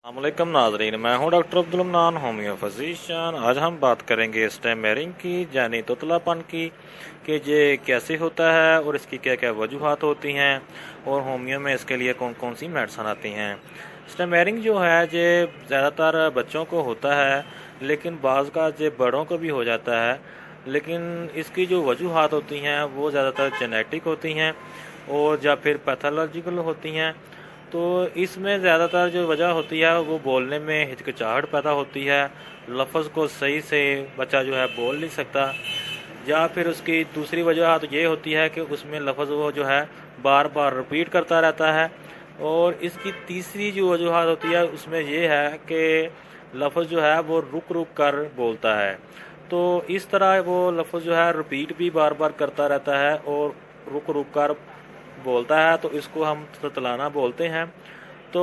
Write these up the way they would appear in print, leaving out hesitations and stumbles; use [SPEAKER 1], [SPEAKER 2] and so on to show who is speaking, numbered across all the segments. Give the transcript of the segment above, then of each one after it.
[SPEAKER 1] अस्सलामुअलैकुम नाजरीन, मैं हूं doctor Abdul mannan, homeo physician. आज हम बात करेंगे स्टमरिंग की, यानी तोतलापन की, कि ये कैसे होता है और इसकी क्या क्या वजूहात होती हैं और होम्यो में इसके लिए कौन कौन सी मेडिसिन आती हैं। स्टमरिंग जो है ये ज़्यादातर बच्चों को होता है, लेकिन बाज़ का ये बड़ों को भी हो जाता है। लेकिन इसकी जो वजूहात होती हैं वो ज़्यादातर जेनेटिक होती हैं और या फिर पैथोलॉजिकल होती हैं। तो इसमें ज़्यादातर जो वजह होती है वो बोलने में हिचकिचाहट पैदा होती है, लफ्ज़ को सही से बच्चा जो है बोल नहीं सकता। या फिर उसकी दूसरी वजह तो ये होती है कि उसमें लफ्ज़ वो जो है बार बार रिपीट करता रहता है। और इसकी तीसरी जो वजूहत होती है उसमें ये है कि लफ्ज़ जो है वो रुक रुक कर बोलता है। तो इस तरह वो लफ्ज़ जो है रिपीट भी बार बार करता रहता है और रुक रुक कर बोलता है, तो इसको हम ततलाना बोलते हैं। तो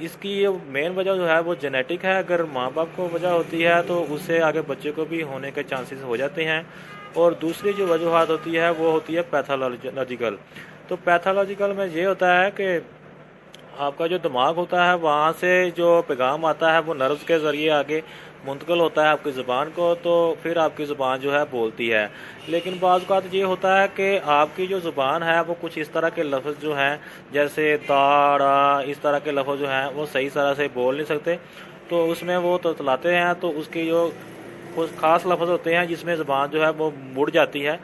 [SPEAKER 1] इसकी ये मेन वजह जो है वो जेनेटिक है। अगर माँ बाप को वजह होती है तो उससे आगे बच्चे को भी होने के चांसेस हो जाते हैं। और दूसरी जो वजूहत होती है वो होती है पैथोलॉजिकल। तो पैथोलॉजिकल में ये होता है कि आपका जो दिमाग होता है वहाँ से जो पैगाम आता है वो नर्व्स के ज़रिए आगे मुंतकिल होता है आपकी ज़ुबान को, तो फिर आपकी ज़ुबान जो है बोलती है। लेकिन बाज़ औक़ात ये होता है कि आपकी जो ज़ुबान है वो कुछ इस तरह के लफ्ज़ जो हैं, जैसे दाड़ा, इस तरह के लफ्ज़ जो हैं वो सही तरह से बोल नहीं सकते। तो उसमें वो ततलाते हैं तो उसकी जो कुछ ख़ास लफ्ज़ होते हैं जिसमें ज़ुबान जो है वो मुड़ जाती है,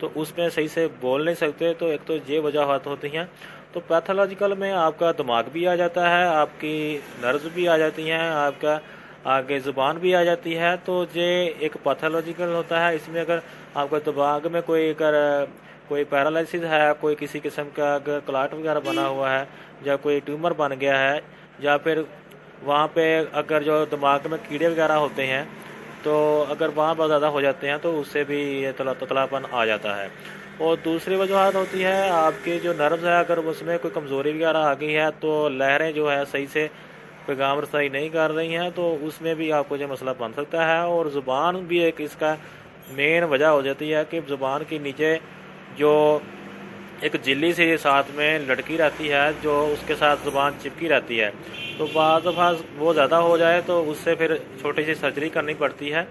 [SPEAKER 1] तो उसमें सही से बोल नहीं सकते। तो एक तो ये वजह होती हैं। तो पैथोलॉजिकल में आपका दिमाग भी आ जाता है, आपकी नर्व्स भी आ जाती हैं, आपका आगे ज़ुबान भी आ जाती है। तो ये एक पैथोलॉजिकल होता है। इसमें अगर आपका दिमाग में कोई पैरालिसिस है, कोई किसी किस्म का अगर क्लॉट वगैरह बना हुआ है या कोई ट्यूमर बन गया है, या फिर वहाँ पे अगर जो दिमाग में कीड़े वगैरह होते हैं तो अगर वहाँ बहुत ज़्यादा हो जाते हैं तो उससे भी ये ततलापन आ जाता है। और दूसरी वजूहत होती है आपके जो नर्व्स है, अगर उसमें कोई कमज़ोरी वगैरह आ गई है तो लहरें जो है सही से पैगाम रसाई नहीं कर रही हैं, तो उसमें भी आपको जो मसला बन सकता है। और ज़ुबान भी एक इसका मेन वजह हो जाती है कि ज़ुबान के नीचे जो एक झिल्ली से साथ में लटकी रहती है, जो उसके साथ ज़ुबान चिपकी रहती है, तो बाज़ दफ़ा वो ज़्यादा हो जाए तो उससे फिर छोटी सी सर्जरी करनी पड़ती है।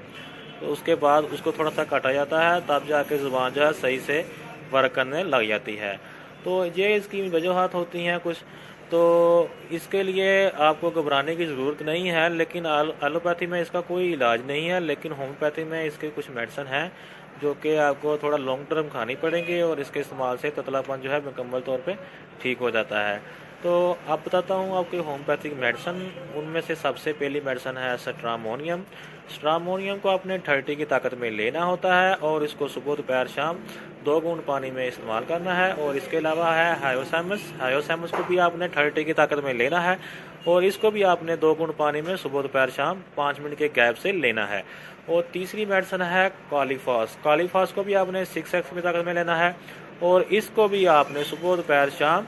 [SPEAKER 1] तो उसके बाद उसको थोड़ा सा काटा जाता है, तब जाके ज़ुबान जो है सही से वर्क करने लग जाती है। तो ये इसकी वजूहत होती हैं कुछ। तो इसके लिए आपको घबराने की ज़रूरत नहीं है, लेकिन एलोपैथी में इसका कोई इलाज नहीं है। लेकिन होम्योपैथी में इसके कुछ मेडिसिन हैं जो कि आपको थोड़ा लॉन्ग टर्म खानी पड़ेंगी और इसके इस्तेमाल से ततलापन जो है मुकम्मल तौर पे ठीक हो जाता है। तो अब बताता हूँ आपकी होम्योपैथिक मेडिसिन। उनमें से सबसे पहली मेडिसिन है स्ट्रामोनियम। स्ट्रामोनियम को आपने 30 की ताकत में लेना होता है और इसको सुबह दोपहर शाम 2 बूंद पानी में इस्तेमाल करना है। और इसके अलावा है हायोसैमस। हायोसैमस को भी आपने 30 की ताकत में लेना है और इसको भी आपने 2 बूंद पानी में सुबह दोपहर शाम 5 मिनट के गैप से लेना है। और तीसरी मेडिसिन है कॉलीफॉस। कॉलीफॉस को भी आपने 6x की ताकत में लेना है और इसको भी आपने सुबह दोपहर शाम,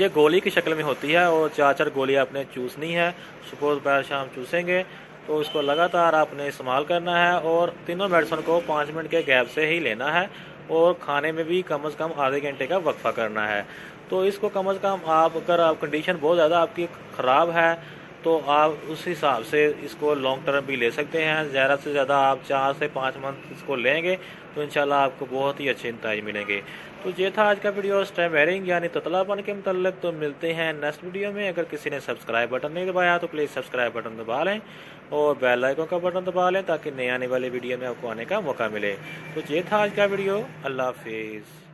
[SPEAKER 1] ये गोली की शक्ल में होती है और 4 गोली आपने चूसनी है, सुबह दोपहर शाम चूसेंगे। तो इसको लगातार आपने इस्तेमाल करना है और तीनों मेडिसिन को 5 मिनट के गैप से ही लेना है और खाने में भी कम से कम आधे घंटे का वक्फा करना है। तो इसको कम से कम आप, अगर आप कंडीशन बहुत ज़्यादा आपकी ख़राब है तो आप उस हिसाब से इसको लॉन्ग टर्म भी ले सकते हैं। ज़्यादा से ज़्यादा आप 4 से 5 मंथ इसको लेंगे तो इंशाल्लाह आपको बहुत ही अच्छे नतीजे मिलेंगे। तो ये था आज का वीडियो स्टमरिंग यानी ततलापन के मतलब। तो मिलते हैं नेक्स्ट वीडियो में। अगर किसी ने सब्सक्राइब बटन नहीं दबाया तो प्लीज़ सब्सक्राइब बटन दबा लें और बेल आइकन का बटन दबा लें ताकि नए आने वाले वीडियो में आपको आने का मौका मिले। तो ये था आज का वीडियो। अल्लाह हाफिज़।